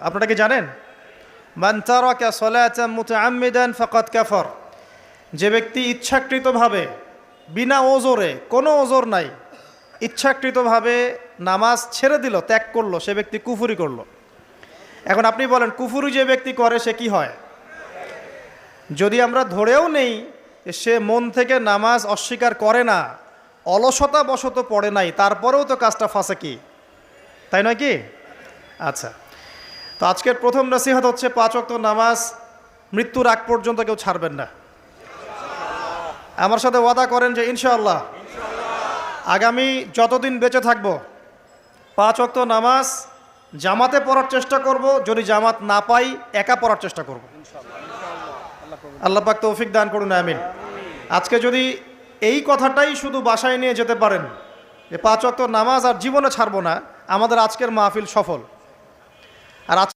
আপনারা কি জানেন? মান তারাকা সালাতান মুতাআম্মিদান ফাকাদ কাফার। যে ব্যক্তি ইচ্ছাকৃতভাবে বিনা ওজরে, কোনো ওজর নাই, ইচ্ছাকৃতভাবে নামাজ ছেড়ে দিল, ত্যাগ করলো, সে ব্যক্তি কুফরি করলো। এখন আপনি বলেন কুফরি যে ব্যক্তি করে সে কি হয়? যদি আমরা ধরেও নেই সে মন থেকে নামাজ অস্বীকার করে না, অলসতা বশত পড়ে নাই, তারপরেও তো কাজটা ফাঁসেকি, তাই নয় কি? আচ্ছা, তো আজকের প্রথম নসিহত হচ্ছে 5 ওয়াক্ত নামাজ মৃত্যুর আগ পর্যন্ত কেউ ছাড়বেন না। আমার সাথে ওয়াদা করেন যে ইনশাআল্লাহ আগামী যতদিন বেঁচে থাকব 5 ওয়াক্ত নামাজ জামাতে পড়ার চেষ্টা করব, যদি জামাত না পাই একা পড়ার চেষ্টা করব। আল্লাহ পাক তৌফিক দান করুন, আমিন। আজকে যদি এই কথাটাই শুধু বাসায় নিয়ে যেতে পারেন যে 5 ওয়াক্ত নামাজ আর জীবনে ছাড়বো না, আমাদের আজকের মাহফিল সফল। আর